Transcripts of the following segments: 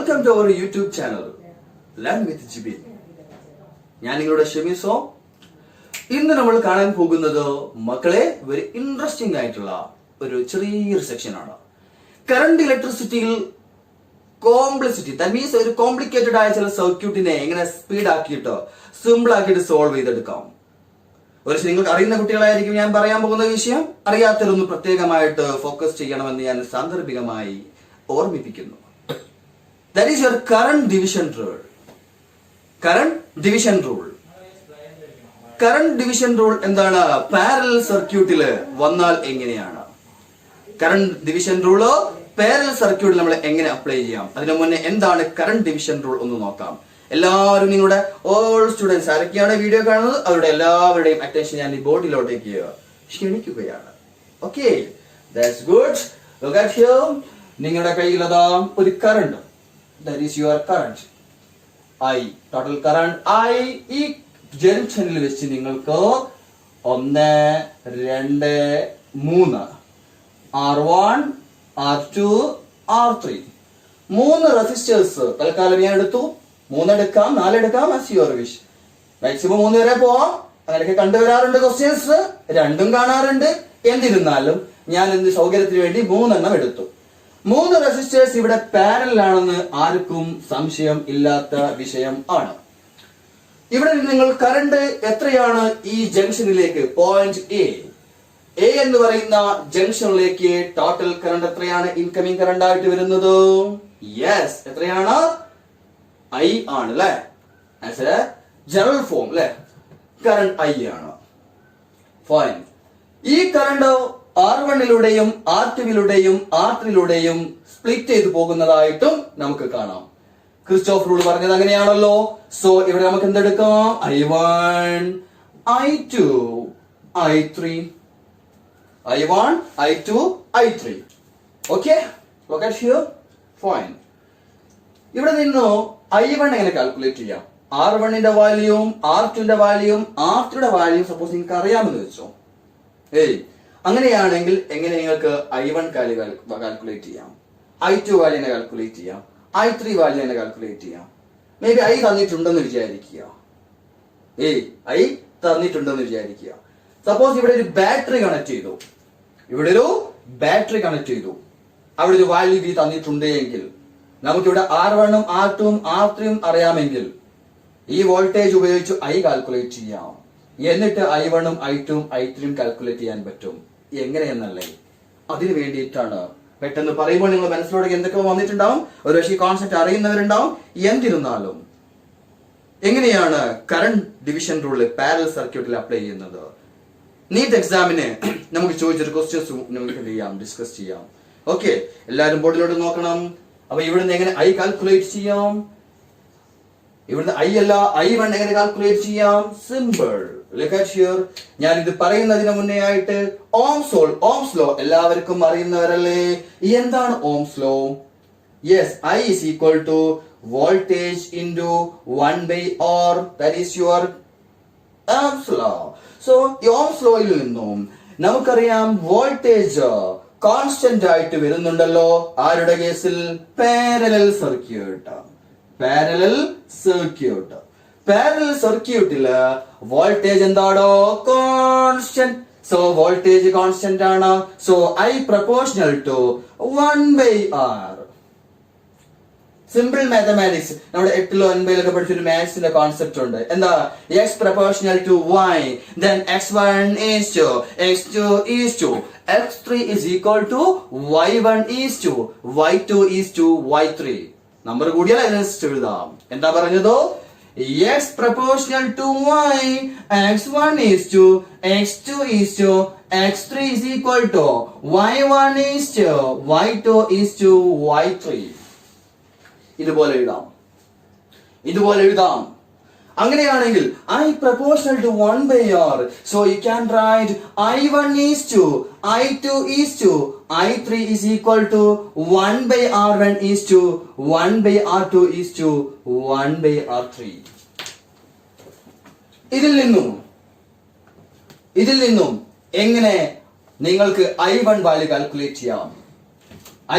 Welcome to our YouTube channel, Learn with JP. ഞാൻ നിങ്ങളുടെ ഷെമിസോ. ഇന്ന് നമ്മൾ കാണാൻ പോകുന്നത് മക്കളെ വെരി ഇൻട്രസ്റ്റിംഗ് ആയിട്ടുള്ള ഒരു ചെറിയൊരു സെക്ഷനാണ്. കറണ്ട് ഇലക്ട്രിസിറ്റിയിൽ കോംപ്ലിസിറ്റി, ദാറ്റ് മീൻസ് ഒരു കോംപ്ലിക്കേറ്റഡ് ആയ ചില സർക്യൂട്ടിനെ എങ്ങനെ സ്പീഡ് ആക്കിയിട്ട് സിമ്പിൾ ആക്കിയിട്ട് സോൾവ് ചെയ്തെടുക്കാം. ഒരു നിങ്ങൾക്ക് അറിയുന്ന കുട്ടികളായിരിക്കും ഞാൻ പറയാൻ പോകുന്ന വിഷയം. അറിയാത്തവരൊന്ന് പ്രത്യേകമായിട്ട് ഫോക്കസ് ചെയ്യണമെന്ന് ഞാൻ സാന്ദർഭികമായി ഓർമ്മിപ്പിക്കുന്നു. That is your current division rule. Current division rule. Current division rule എന്താണ്? പാരലൽ സർക്യൂട്ടിൽ വന്നാൽ എങ്ങനെയാണ് കറന്റ് ഡിവിഷൻ റൂള് പാരലൽ സർക്യൂട്ടിൽ നമ്മൾ എങ്ങനെ അപ്ലൈ ചെയ്യാം? അതിനു മുന്നേ എന്താണ് കറന്റ് ഡിവിഷൻ റൂൾ ഒന്ന് നോക്കാം. എല്ലാവരും നിങ്ങളുടെ ഓൾ സ്റ്റുഡൻസ് ആരൊക്കെയാണ് വീഡിയോ കാണുന്നത് അവരുടെ എല്ലാവരുടെയും അറ്റൻഷൻ ഞാൻ ഈ ബോർഡിലോട്ടേക്ക് ക്ഷണിക്കുകയാണ്. Okay, that's good. Look at here. നിങ്ങളുടെ കയ്യിൽ അതാ ഒരു current, that is your current I, total current I. ഈ ജംഗ്ഷനിൽ വെച്ച് നിങ്ങൾക്ക് 1, 2, 3 R1, R2, R3 3 റെസിസ്റ്റേഴ്സ് തൽക്കാലം ഞാൻ എടുത്തു. 3 എടുക്കാം, 4 എടുക്കാം, as your wish. മാക്സിമം 3 വരെ പോവാം. അങ്ങനെയൊക്കെ കണ്ടുവരാറുണ്ട് ക്വസ്റ്റ്യൻസ്, രണ്ടും കാണാറുണ്ട്. എന്നിരുന്നാലും ഞാൻ എന്ത് സൗകര്യത്തിന് വേണ്ടി 3 എണ്ണം എടുത്തു. 3 റെസിസ്റ്റേഴ്സ് ഇവിടെ പാരലൽ ആണെന്ന് ആർക്കും സംശയം ഇല്ലാത്ത വിഷയം ആണ്. ഇവിടെ നിങ്ങൾ കറണ്ട് എത്രയാണ് ഈ ജംഗ്ഷനിലേക്ക്, പോയിന്റ് എ എന്ന് പറയുന്ന ജംഗ്ഷനിലേക്ക് ടോട്ടൽ കറണ്ട് എത്രയാണ് ഇൻകമിംഗ് കറണ്ട് ആയിട്ട് വരുന്നത്? യെസ്, എത്രയാണ്? ഐ ആണ് അല്ലെ, ആസ് എ ജനറൽ ഫോം അല്ലെ, കറണ്ട് ഐ ആണ്. ഫൈൻ. ഈ കറണ്ട് R1-ലൂടെയും R2-ലൂടെയും R3-ലൂടെയും സ്പ്ലിറ്റ് ചെയ്തു പോകുന്നതായിട്ടും നമുക്ക് കാണാം. ക്രിസ്റ്റോഫ് റൂൾ പറഞ്ഞത് അങ്ങനെയാണല്ലോ. സോ ഇവിടെ നമുക്ക് എന്തെടുക്കാം? I1, I2, I3, I1, I2, I3. Okay, look at here. Fine. ഇവിടെ നിന്ന് I1 എങ്ങനെ കാൽക്കുലേറ്റ് ചെയ്യാം? R1-ന്റെ വാല്യൂം, R2-ന്റെ വാല്യൂം, R3-യുടെ വാല്യൂം സപ്പോസ് നിങ്ങൾക്ക് അറിയാമെന്ന് വെച്ചോ. അങ്ങനെയാണെങ്കിൽ എങ്ങനെ നിങ്ങൾക്ക് I1 കാൽക്കുലേറ്റ് ചെയ്യാം, I2 വാല്യൂനെ കാൽക്കുലേറ്റ് ചെയ്യാം, I3 വാല്യൂനെ കാൽക്കുലേറ്റ് ചെയ്യാം? മേ ബി I തന്നിട്ടുണ്ടെന്ന് വിചാരിക്കുക. I തന്നിട്ടുണ്ടെന്ന് വിചാരിക്കുക. സപ്പോസ് ഇവിടെ ഒരു ബാറ്ററി കണക്ട് ചെയ്തു, അവിടെ ഒരു വാല്യൂ V തന്നിട്ടുണ്ട് എങ്കിൽ നമുക്കിവിടെ R1-ഉം R2-ഉം R3-യും അറിയാമെങ്കിൽ ഈ വോൾട്ടേജ് ഉപയോഗിച്ച് I കാൽക്കുലേറ്റ് ചെയ്യാം. എന്നിട്ട് I1-ഉം I2-ഉം I3-യും കാൽക്കുലേറ്റ് ചെയ്യാൻ പറ്റും. എങ്ങനെയെന്നല്ലേ, അതിനു വേണ്ടിയിട്ടാണ്. പെട്ടെന്ന് പറയുമ്പോൾ നിങ്ങൾ മനസ്സിലോടൊക്കെ എന്തൊക്കെ വന്നിട്ടുണ്ടാവും, ഒരു പക്ഷേ ഈ കോൺസെപ്റ്റ് അറിയുന്നവരുണ്ടാവും. എന്നിരുന്നാലും എങ്ങനെയാണ് കറന്റ് ഡിവിഷൻ റൂള് പാരലൽ സർക്യൂട്ടിൽ അപ്ലൈ ചെയ്യുന്നത്? നീറ്റ് എക്സാമിന് നമുക്ക് ചോദിച്ചൊരു ക്വസ്റ്റ്യൻസ് നമുക്ക് എന്ത് ചെയ്യാം, ഡിസ്കസ് ചെയ്യാം. ഓക്കെ, എല്ലാവരും ബോർഡിലോട്ട് നോക്കണം. അപ്പൊ ഇവിടുന്ന് എങ്ങനെ I കാൽക്കുലേറ്റ് ചെയ്യാം? ഇവിടുന്ന് I അല്ല, I1 എങ്ങനെ കാൽക്കുലേറ്റ് ചെയ്യാം? സിമ്പിൾ. Look at here. ഞാൻ ഇത് പറയുന്നതിന് മുന്നേ ആയിട്ട് ഓംസ് ലോ എല്ലാവർക്കും അറിയുന്നവരല്ലേ? എന്താണ് Ohm's law? Yes, I is equal to voltage into 1/R. That is your Ohm's law. So ഈ ഓംസ് ലോയിൽ നിന്നും നമുക്കറിയാം വോൾട്ടേജ് കോൺസ്റ്റന്റ് ആയിട്ട് വരുന്നുണ്ടല്ലോ. ആരുടെ കേസിൽ? പാരലൽ സർക്യൂട്ടില് വോൾട്ടേജ് എന്താണോ? കോൺസ്റ്റന്റ്. സോ വോൾട്ടേജ് കോൺസ്റ്റന്റ് ആണ്. So I proportional to 1/R. Simple mathematics. നമ്മുടെ 8-ലോ 9-ലൊക്കെ പഠിച്ചൊരു മാത്സിന്റെ കോൺസെപ്റ്റ് ഉണ്ട്. എന്താ? X proportional to Y, then X1 is to X2 is to X3 is equal to Y1 is to Y2 is to Y3. Number കൂടിയാൽ അതിനനുസരിച്ച് എഴുതാം. എന്താ പറഞ്ഞതോ? X proportional to Y, X1 is to X2 is to X3 is equal to Y1 is to Y2 is to Y3. ഇതുപോലെ എഴുതാം. അങ്ങനെയാണെങ്കിൽ I proportional to 1/R. So you can write I1 is to I2 is to I3 is equal to 1/R1 is to 1/R2 is to 1/R3. ഇതിൽ നിന്നും എങ്ങനെ നിങ്ങൾക്ക് I1 value calculate ചെയ്യാം?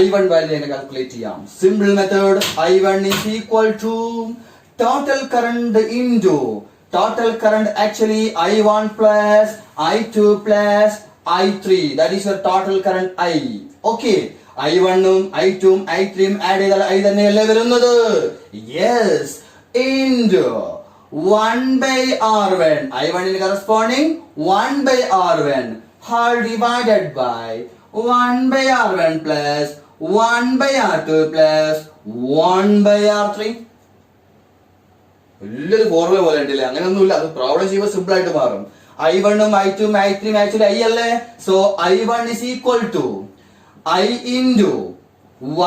I1 value എങ്ങനെ calculate ചെയ്യാം? Simple method. I1 is equal to total current into total current, actually I1 plus I2 plus I3, that is your total current I. Okay, I1 ഉം I2 ഉം I3 ഉം add ചെയ്താൽ I തന്നെയല്ലേ വരുന്നത്? Yes, into 1 by R1, I1 ന് corresponding 1 by R1 whole divided by 1 by R1 plus 1 by R2 plus 1 by R3. വലിയൊരു formula പോലെ ഉണ്ടല്ലേ? അങ്ങനെയൊന്നുമില്ല, അത് പ്രോബ്ലം ചെയ്യുമ്പോൾ സിമ്പിൾ ആയിട്ട് മാറും. I1 ഉം I2 ഉം I3 ഉം ആക്ച്വലി I അല്ലേ? So I1 is equal to I into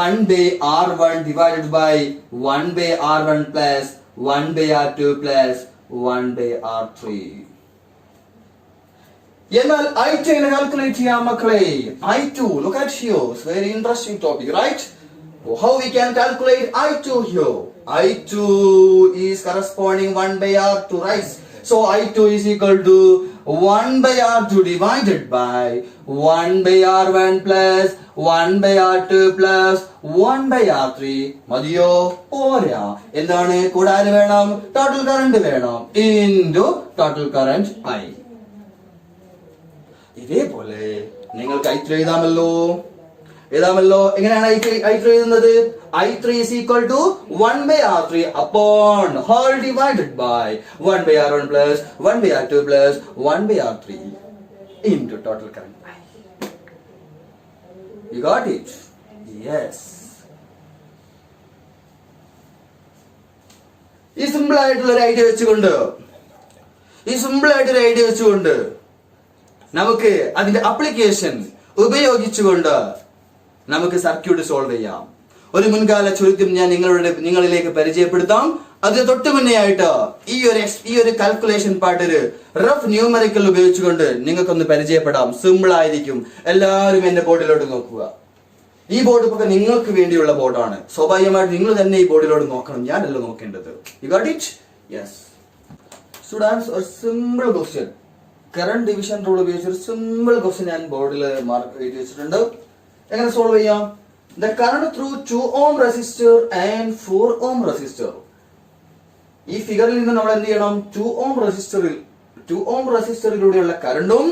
1 by R1 divided by 1 by R1 plus 1 by R2 plus 1 by R3. എന്നാൽ I2 എങ്ങനെ കാൽക്കുലേറ്റ് ചെയ്യാം മക്കളെ? I2, look at here, it's very interesting topic, right? How we can calculate I2 here? I2 is corresponding 1 by R2, right? So I2 is equal to 1 by R2 divided by 1 by R1 plus 1 by R2 plus 1 by R3. മതിയോ? പോരാ. എന്താണ് കൂടാതെ വേണം? Total current വേണം into total current I. ഇതേപോലെ നിങ്ങൾക്ക് I3 എഴുതാമല്ലോ. എങ്ങനെയാണ് I3 എഴുതുന്നത്? I3 is equal to 1 by R3 upon whole divided by 1 by R1 plus 1 by R2 plus 1 by R3 into total current I. You got it? Yes. ഈ simple ആയിട്ടുള്ള ഒരു idea വെച്ചുകൊണ്ട് നമുക്ക് അതിന്റെ അപ്ലിക്കേഷൻ ഉപയോഗിച്ചുകൊണ്ട് നമുക്ക് സർക്യൂട്ട് സോൾവ് ചെയ്യാം. ഒരു മുൻകാല ചോദ്യം ഞാൻ നിങ്ങളിലേക്ക് പരിചയപ്പെടുത്താം. അതിന് തൊട്ട് മുന്നേ ആയിട്ട് ഈ ഒരു കാൽക്കുലേഷൻ പാർട്ട് ഒരു റഫ് ന്യൂമറിക്കൽ ഉപയോഗിച്ചുകൊണ്ട് നിങ്ങൾക്കൊന്ന് പരിചയപ്പെടാം. സിമ്പിൾ ആയിരിക്കും. എല്ലാവരും എന്റെ ബോർഡിലോട്ട് നോക്കുക. ഈ ബോർഡ് ഇപ്പൊ നിങ്ങൾക്ക് വേണ്ടിയുള്ള ബോർഡാണ്. സ്വാഭാവികമായിട്ട് നിങ്ങൾ തന്നെ ഈ ബോർഡിലോട്ട് നോക്കണം, ഞാനല്ല നോക്കേണ്ടത്. You got it? Yes students, ഒരു simple question, current division rule ഉപയോഗിച്ച് ഒരു സിമ്പിൾ ക്വസ്റ്റ്യൻ ഞാൻ ബോർഡിൽ മാർക്ക് എഴുതി വെച്ചിട്ടുണ്ട്. എങ്ങനെ സോൾവ് ചെയ്യാം? The current through 2 ohm resistor and 4 ohm resistor. ഈ ഫിഗറിൽ നിന്ന് നമ്മൾ എന്ത് ചെയ്യണം? 2 ohm റെസിസ്റ്ററിലൂടെയുള്ള കറണ്ടും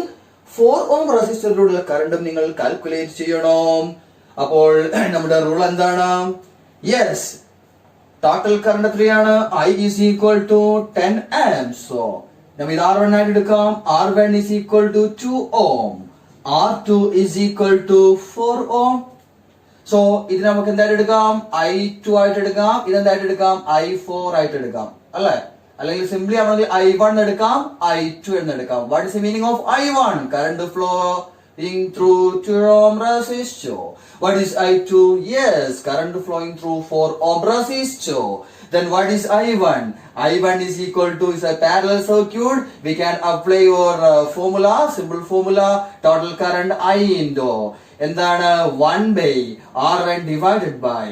4 ohm റെസിസ്റ്ററിലൂടെയുള്ള കറണ്ടും നിങ്ങൾ കാൽക്കുലേറ്റ് ചെയ്യണം. അപ്പോൾ നമ്മുടെ റൂൾ എന്താണ്? യെസ്, ടോട്ടൽ കറണ്ട് എത്രയാണ്? I is equal to 10 amps. So നമ്മൾ ഇത് R1 ആയിട്ട് എടുക്കാം. R1 is equal to 2 ohm. R2 is equal to 4 ohm. So ഇത് നമുക്ക് എന്തായിട്ട് എടുക്കാം? I2 ആയിട്ട് എടുക്കാം. ഇതെന്തായിട്ട് എടുക്കാം? I4 ആയിട്ട് എടുക്കാം അല്ലെ? അല്ലെങ്കിൽ സിംപ്ലി ആണെങ്കിൽ I1 എടുക്കാം, I2 എന്നെടുക്കാം. What is the meaning of I1? Current flowing through 2 ohm resistor. What is I2? Yes, current flowing through 4 ohm resistor. Then what is I1? I1 is equal to, is a parallel circuit. We can apply your formula, simple formula, total current I into എന്താണ് 1 by R1 divided by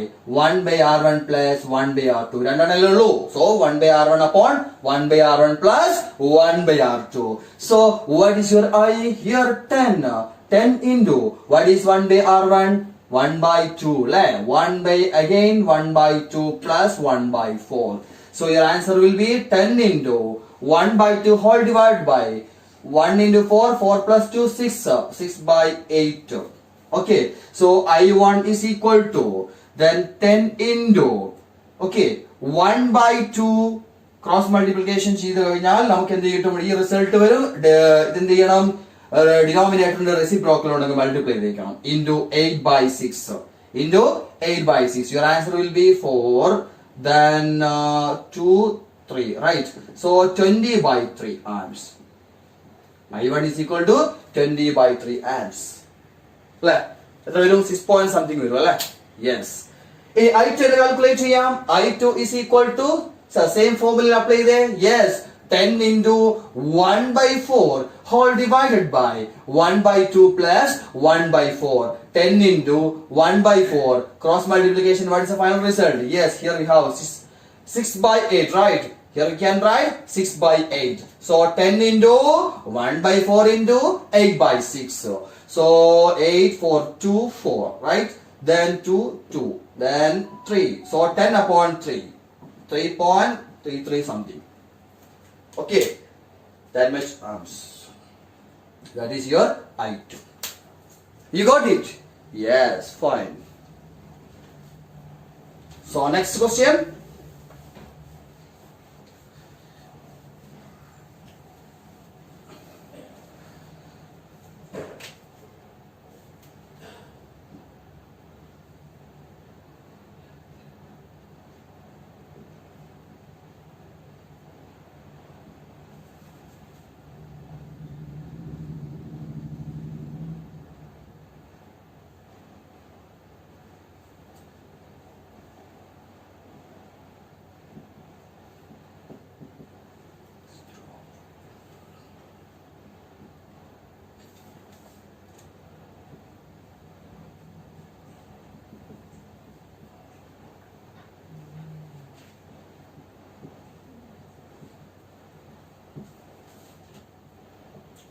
1 by R1 plus 1 by R2. രണ്ടെണ്ണല്ലേ ഉള്ളൂ. So 1 by R1 upon 1 by R1 plus 1 by R2. So what is your I here? 10 into what is 1 by R1? 1 by 2, le 1 by again 1 by 2 plus 1 by 4. So your answer will be 10 into 1 by 2 whole divided by 1 into 4, 4 plus 2, 6 by 8. Okay, so I1 is equal to then 10 into, okay, 1 by 2 cross multiplication ചെയ്തു കഴിഞ്ഞാൽ നമുക്ക് എന്ത് കിട്ടും? ഈ result വരും. ഇതെന്ത് ചെയ്യണം? ഡിനോമിനേറ്ററിന്റെ reciprocal ഉണ്ടെങ്കിൽ multiply ചെയ്യിക്കണം. into 8 by 6. Into 8 by 6. Your answer will be 4, then 2, 3, right? So 20 by 3 amps. I1 is equal to 20 by 3 amps. അല്ലെ? എത്ര വരും? 6 point something വരും അല്ലെ? യെസ്. ഈ I2 കാൽക്കുലേറ്റ് ചെയ്യാം. I2 is equal to same formula apply ചെയ്തേ. Yes, 10 into 1 by 4 whole divided by 1 by 2 plus 1 by 4. 10 into 1 by 4 cross multiplication. What is the final result? Yes, here we have 6 by 8, right? Here we can write 6 by 8. So 10 into 1 by 4 into 8 by 6. So 8, 4, 2, 4, right? then 2, 2, then 3. So 10 upon 3. 3.33 something. Okay. That much arms. That is your I2. You got it? Yes, fine. So next question.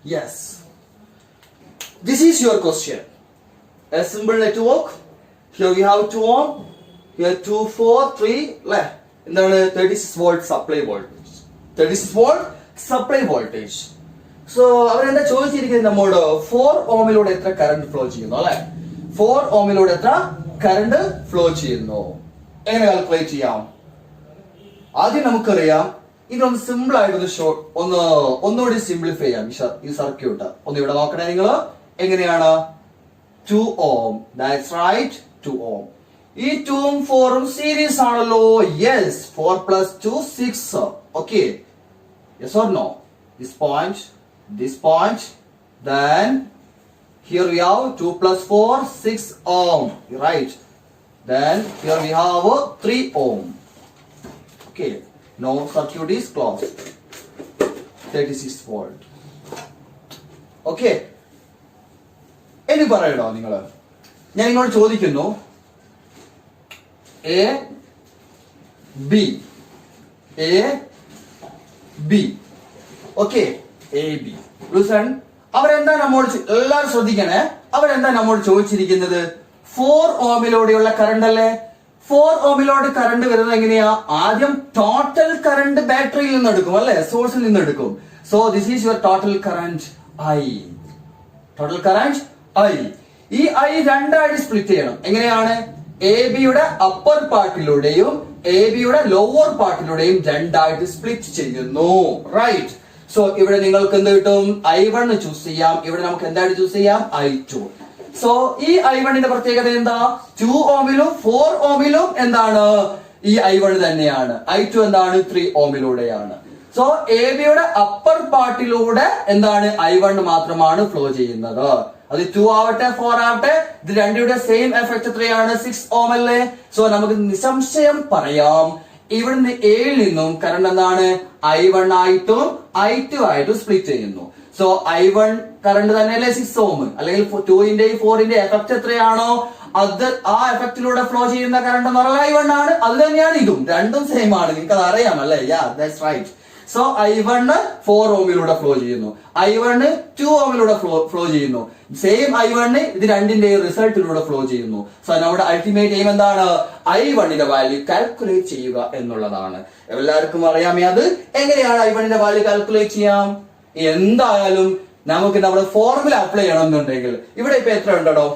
Yes. This is your question. A simple network. Here we have 2 ohm. Here 2, 4, 3. എന്താണ് 36 volt supply voltage. 36 volt supply voltage. So അവരെന്താ ചോദിച്ചിരിക്കുന്നത് നമ്മോട് 4 ഓമിലൂടെ എത്ര current flow ചെയ്യുന്നു അല്ലെ? 4 ഓമിലൂടെ എത്ര current flow ചെയ്യുന്നു? എങ്ങനെ കാൽക്കുലേറ്റ് ചെയ്യാം? ആദ്യം നമുക്കറിയാം ഇതൊന്ന് സിമ്പിൾ ആയിട്ടൊന്ന് ഒന്നുകൂടി സിംപ്ലിഫൈ ചെയ്യാം ഈ സർക്യൂട്ട്. ഒന്ന് ഇവിടെ നോക്കണേ നിങ്ങൾ. എങ്ങനെയാണ്? 2 ohm. That's right, 2 ohm. ഈ 2 ഉം 4 ഉം സീരീസ് ആണല്ലോ. Yes, 4 plus 2, 6. Okay. Yes or no? This point, then here we have 2 plus 4, 6 ohm. Right. Then here we have 3 ohm. Okay. Now circuit is closed. 36 volt. Okay. ഇനി പറയണോ നിങ്ങൾ? ഞാൻ നിങ്ങളോട് ചോദിക്കുന്നു A B okay. A B listen. അവരെന്താ നമ്മോട് എല്ലാവരും ശ്രദ്ധിക്കണേ. അവരെന്താ നമ്മോട് ചോദിച്ചിരിക്കുന്നത്? 4 ഓമിലൂടെയുള്ള കറണ്ട് അല്ലേ? 4 ഓമിലോട് കറണ്ട് വരുന്നത് എങ്ങനെയാ? ആദ്യം ടോട്ടൽ കറണ്ട് ബാറ്ററിയിൽ നിന്ന് എടുക്കും അല്ലെ? സോഴ്സിൽ നിന്ന് എടുക്കും. So this is your total current I. Total current I. ഈ ഐ രണ്ടായിട്ട് സ്പ്ലിറ്റ് ചെയ്യണം. എങ്ങനെയാണ്? എ ബിയുടെ അപ്പർ പാർട്ടിലൂടെയും എ ബിയുടെ ലോവർ പാർട്ടിലൂടെയും രണ്ടായിട്ട് സ്പ്ലിറ്റ് ചെയ്യുന്നു. റൈറ്റ്. സോ ഇവിടെ നിങ്ങൾക്ക് എന്ത് കിട്ടും? I1 ചൂസ് ചെയ്യാം. ഇവിടെ നമുക്ക് എന്തായിട്ട് ചൂസ് ചെയ്യാം? I2. സോ ഈ I1ന്റെ പ്രത്യേകത എന്താ? 2 ഓമിലും 4 ഓമിലും എന്താണ്? ഈ I1 തന്നെയാണ്. I2 എന്താണ്? 3 ഓമിലൂടെയാണ്. സോ എ ബിയുടെ അപ്പർ പാർട്ടിലൂടെ എന്താണ്? I1 മാത്രമാണ് ഫ്ലോ ചെയ്യുന്നത്. അത് 2 ആവട്ടെ 4 ആവട്ടെ, ഇത് രണ്ടിയുടെ സെയിം എഫക്ട് എത്രയാണ്? 6 ഓം അല്ലേ? സോ നമുക്ക് നിസ്സംശയം പറയാം ഇവിടുന്ന് എയിൽ നിന്നും കറണ്ട് എന്താണ്? I1 ആയിട്ടും I2 ആയിട്ടും സ്പ്ലിറ്റ് ചെയ്യുന്നു. സോ I1 കറണ്ട് തന്നെയല്ലേ 6 ഓം, അല്ലെങ്കിൽ 2ന്റെയും 4ന്റെയും എഫക്ട് എത്രയാണോ അത് ആ എഫക്റ്റിലൂടെ ഫ്ലോ ചെയ്യുന്ന കറണ്ട് എന്ന് പറഞ്ഞാൽ I1 ആണ്. അത് തന്നെയാണ് ഇതും, രണ്ടും സെയിം ആണ്. നിങ്ങൾക്ക് അത് അറിയാം അല്ലേ? Yeah, that's right. So I1 4 ഓമിലൂടെ ഫ്ലോ ചെയ്യുന്നു, I1 2 ഓമിലൂടെ ഫ്ലോ ചെയ്യുന്നു. സെയിം I1 ഇത് രണ്ടിന്റെയും റിസൾട്ടിലൂടെ ഫ്ലോ ചെയ്യുന്നു. സോ നമ്മുടെ അൾട്ടിമേറ്റ് എയിം എന്താണ്? I1ന്റെ വാല്യൂ കാൽക്കുലേറ്റ് ചെയ്യുക എന്നുള്ളതാണ്. എല്ലാവർക്കും അറിയാമേ അത്. എങ്ങനെയാണ് I1ന്റെ വാല്യൂ കാൽക്കുലേറ്റ് ചെയ്യാം? എന്തായാലും നമുക്ക് നമ്മുടെ ഫോർമുല അപ്ലൈ ചെയ്യണമെന്നുണ്ടെങ്കിൽ ഇവിടെ ഇപ്പൊ എത്ര ഉണ്ടോ?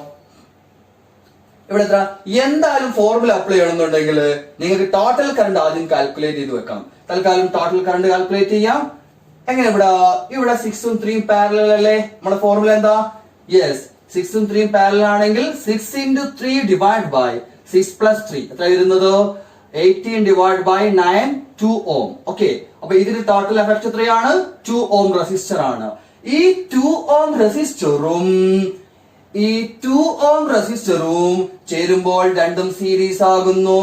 ഇവിടെ എത്ര? എന്തായാലും ഫോർമുല അപ്ലൈ ചെയ്യണമെന്നുണ്ടെങ്കിൽ നിങ്ങൾക്ക് ടോട്ടൽ കറണ്ട് ആദ്യം കാൽക്കുലേറ്റ് ചെയ്ത് വെക്കാം. തൽക്കാലം ടോട്ടൽ കറണ്ട് കാൽക്കുലേറ്റ് ചെയ്യാം. എങ്ങനെ? ഇവിടെ 6 ഉം 3 ഉം പാരലൽ അല്ലേ? നമ്മുടെ ഫോർമുല എന്താ? യെസ്, 6 ഉം 3 ഉം പാരലൽ ആണെങ്കിൽ 6 into 3 divided by 6 plus 3 എത്ര വരുന്നത്? 18 divided by 9, 2 ohm. ഓക്കെ, അപ്പൊ ഇതിന് ടോട്ടൽ എഫക്ട് എത്രയാണ്? 2 ohm റെസിസ്റ്റർ ആണ്. ഈ 2 ohm റെസിസ്റ്ററും ചേരുമ്പോൾ രണ്ടും സീരീസ് ആകുന്നു.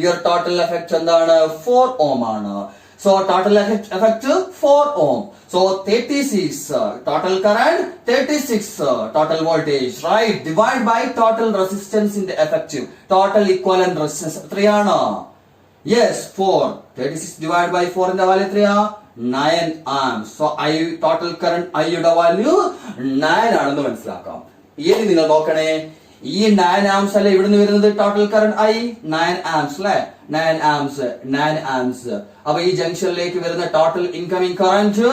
യുവർ ടോട്ടൽ എഫക്ട് എന്താണ്? 4 ohm ആണ്. So total effect 4 ohm. So 36 total current, 36 total voltage, right? Divide by total റെസിസ്റ്റൻസിന്റെ എഫക്റ്റീവ് ടോട്ടൽ ഇക്വലന്റ് റെസിസ്റ്റൻസ് എത്രയാണ്? യെസ്, 4. 36 ഡിവൈഡ് ബൈ 4 ന്റെ വാല്യൂ എത്രയാ? 9 amps. സോ ടോട്ടൽ കറന്റ് ഐയുടെ വാല്യൂ 9 ആണെന്ന് മനസ്സിലാക്കാം. ഇനി നിങ്ങൾ നോക്കണേ, ഈ 9 ആംസ് അല്ലെ ഇവിടുന്ന് വരുന്നത് ടോട്ടൽ കറണ്ട് ഐ 9 ആംസ് അല്ലെ 9 ആംസ്. അപ്പൊ ഈ ജംഗ്ഷനിലേക്ക് വരുന്ന ടോട്ടൽ ഇൻകമിംഗ് കറന്റ്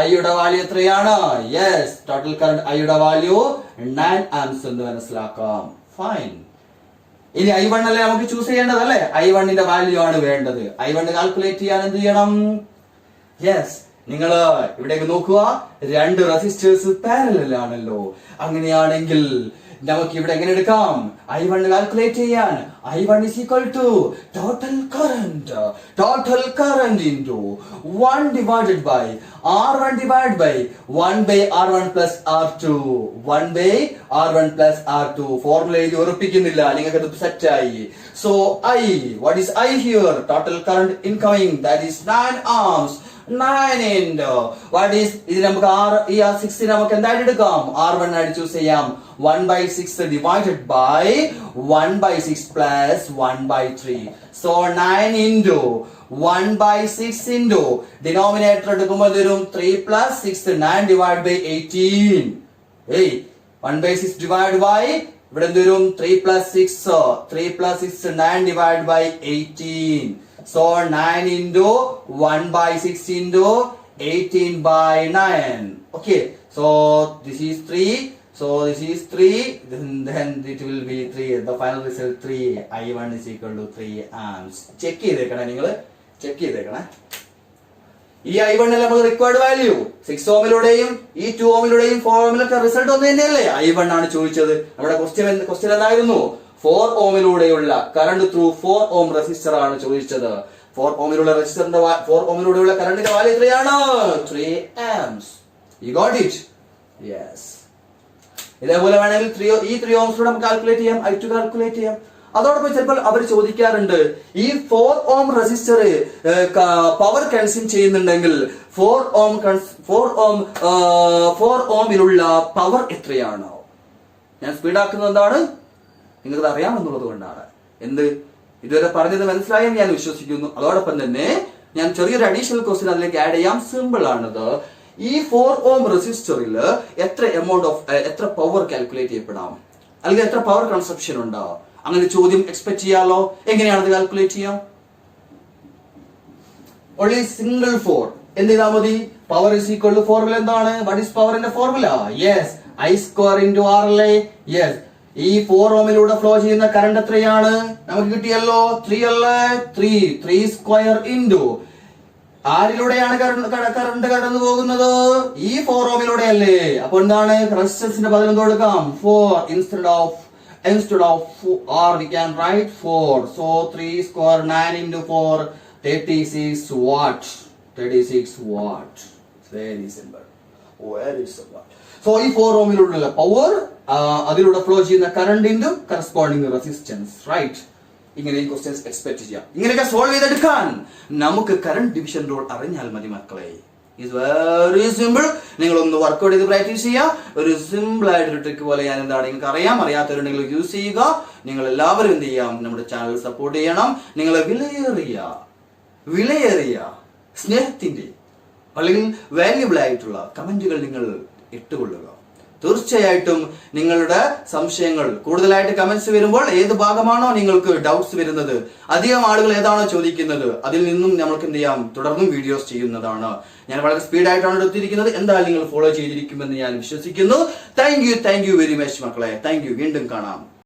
ഐയുടെ വാല്യൂ എത്രയാണ്? യെസ്, ടോട്ടൽ കറണ്ട് ഐയുടെ വാല്യൂ 9 ആംസ് എന്ന് മനസ്സിലാക്കാം. ഫൈൻ. ഇനി I1 അല്ലേ നമുക്ക് ചൂസ് ചെയ്യേണ്ടത് അല്ലേ? I1ന്റെ വാല്യൂ ആണ് വേണ്ടത്. I1 കാൽക്കുലേറ്റ് ചെയ്യാൻ എന്ത് ചെയ്യണം? യെസ്, നിങ്ങൾ ഇവിടേക്ക് നോക്കുക. രണ്ട് റെസിസ്റ്റേഴ്സ് പാരലൽ ആണല്ലോ. അങ്ങനെയാണെങ്കിൽ നമുക്ക് ഇവിടെ എങ്ങനെ എടുക്കാം? I1 കാൽക്കുലേറ്റ് ചെയ്യാൻ I1 is equal to total current into 1 divided by R1 divided by 1 by R1 plus R2. 1 by R1 plus R2. Formula എഴുതി ഉറപ്പിക്കുന്നില്ല, നിങ്ങൾക്ക് അത് സെറ്റ് ആയി. So what is I here? Total current incoming, that is 9 amps. 9 into what is ഇത് നമുക്ക് ഈ 6 നമുക്ക് എന്തായിട്ട് എടുക്കാം? R1 ആയിട്ട് ചൂസ് ചെയ്യാം. 1 by 6 divided by 1 by 6 plus 1 by 3. So 9 into 1 by 6 into denominator എടുക്കുമ്പോൾ തരും 3 plus 6 9 divided by 18. 1 by 6 divided by ഇവിടെ തരും 3 plus 6 9 divided by 18. So 9 into 1 by 6 into 18 by 9. Okay, so this is 3. So this is 3. Then it will be 3. The final result 3. I1 is equal to 3 amps. Check ചെയ്തേക്കണം, നിങ്ങൾ check ചെയ്തേക്കണം. ഈ I1 അല്ല നമുക്ക് required value. 6 ഓമിലൂടെയും ഈ 2 ഓമിലൂടെയും 4 ഓമിലൊക്കെ result ഒന്ന് തന്നെയല്ലേ? I1 ആണ് ചോദിച്ചത്. നമ്മുടെ ക്വസ്റ്റ്യൻ എന്തായിരുന്നു? 4 ഓമിലൂടെയുള്ള കറണ്ട് ത്രൂ 4 ഓം റെസിസ്റ്റർ ആണ് ചോദിച്ചത്. 4 ഓമിലുള്ള റെസിസ്റ്ററിന്റെ 4 ഓമിലൂടെയുള്ള കറണ്ടിന്റെ വാല്യൂ എത്രയാണ്? 3 amps. You got it? Yes. ഇതേപോലെ വേണമെങ്കിൽ ഈ 3 ഓംസിലൂടെ നമുക്ക് കാൽക്കുലേറ്റ് ചെയ്യാം, I2 കാൽക്കുലേറ്റ് ചെയ്യാം. അതോടൊപ്പം ചിലപ്പോൾ അവർ ചോദിക്കാറുണ്ട്, ഈ 4 ഓം റെസിസ്റ്റർ പവർ കൺസ്യൂം ചെയ്യുന്നുണ്ടെങ്കിൽ 4 ഓമിലുള്ള പവർ എത്രയാണ്? ഞാൻ സ്പീഡാക്കുന്നത് എന്താണ്? നിങ്ങൾക്ക് അറിയാമെന്നുള്ളത് കൊണ്ടാണ്. എന്ത് ഇതുവരെ പറഞ്ഞത് മനസ്സിലായെന്ന് ഞാൻ വിശ്വസിക്കുന്നു. അതോടൊപ്പം തന്നെ ഞാൻ ചെറിയൊരു അഡീഷണൽ ക്വസ്റ്റ്യൻ അതിലേക്ക് ആഡ് ചെയ്യാം. സിമ്പിൾ ആണത്. ഈ 4 ഓം റെസിസ്റ്ററിൽ എത്ര പവർ കാൽക്കുലേറ്റ് ചെയ്യപ്പെടാം, അല്ലെങ്കിൽ എത്ര പവർ കൺസപ്ഷൻ ഉണ്ടാവും? അങ്ങനെ ചോദ്യം എക്സ്പെക്ട് ചെയ്യാലോ. എങ്ങനെയാണത് കാൽക്കുലേറ്റ് ചെയ്യാം? ഓൺലി സിംഗിൾ 4 എന്ത് ചെയ്താൽ മതി? Power is equal to formula എന്താണ്? വാട്ട് ഈസ് പവറിന്റെ formula? Yes, I² into R അല്ലേ? യെസ്, ഈ 4 ഓമിലൂടെ ഫ്ലോ ചെയ്യുന്ന കറണ്ട് എത്രയാണ്? നമുക്ക് കിട്ടിയല്ലോ 3 അല്ലേ? 3 സ്ക്വയർ ഇൻറ്റു ആരിലൂടെയാണ് കറണ്ട് കടന്നു പോകുന്നത്? ഈ 4 ഓമിലൂടെ അല്ലേ? അപ്പൊ എന്താണ്? റെസിസ്റ്റൻസിന്റെ ബദൽ എന്ത് കൊടുക്കാം? 4 instead of R we can write 4. So 3 square 9 into 4 36 watt. 36 watt. Very simple. Very simple. So ഈ 4 ഓമിലൂടെയുള്ള പവർ അതിലൂടെ ഫ്ലോ ചെയ്യുന്ന current into corresponding resistance. Right. ഇങ്ങനെ ഈ ക്വസ്റ്റ്യൻസ് എക്സ്പെക്ട് ചെയ്യാം. ഇങ്ങനെയൊക്കെ സോൾവ് ചെയ്തെടുക്കാൻ നമുക്ക് കറണ്ട് ഡിവിഷൻ റൂൾ അറിഞ്ഞാൽ മതി മക്കളെ. It's very simple. നിങ്ങളൊന്ന് വർക്ക്ഔട്ട് ചെയ്ത് പ്രാക്ടീസ് ചെയ്യുക. ഒരു സിമ്പിൾ ആയിട്ടൊരു ട്രിക്ക് പോലെ ഞാൻ എന്താണ് നിങ്ങൾക്ക് അറിയാത്തവരുണ്ടെങ്കിൽ യൂസ് ചെയ്യുക. നിങ്ങൾ എല്ലാവരും എന്ത് ചെയ്യാം? നമ്മുടെ ചാനൽ സപ്പോർട്ട് ചെയ്യണം. നിങ്ങളെ വിലയേറിയ സ്നേഹത്തിന്റെ അല്ലെങ്കിൽ വാല്യുബിൾ ആയിട്ടുള്ള കമന്റുകൾ നിങ്ങൾ ഇട്ടുകൊള്ളുക. തീർച്ചയായിട്ടും നിങ്ങളുടെ സംശയങ്ങൾ കൂടുതലായിട്ട് കമന്റ്സ് വരുമ്പോൾ ഏത് ഭാഗമാണോ നിങ്ങൾക്ക് ഡൗട്ട്സ് വരുന്നത്, അധികം ആളുകൾ ഏതാണോ ചോദിക്കുന്നത്, അതിൽ നിന്നും നമുക്ക് എന്ത് ചെയ്യാം? തുടർന്നും വീഡിയോസ് ചെയ്യുന്നതാണ്. ഞാൻ വളരെ സ്പീഡായിട്ടാണ് എടുത്തിരിക്കുന്നത്. എന്തായാലും നിങ്ങൾ ഫോളോ ചെയ്തിരിക്കുമെന്ന് ഞാൻ വിശ്വസിക്കുന്നു. താങ്ക് യു വെരി മച്ച് മക്കളെ. Thank you. വീണ്ടും കാണാം.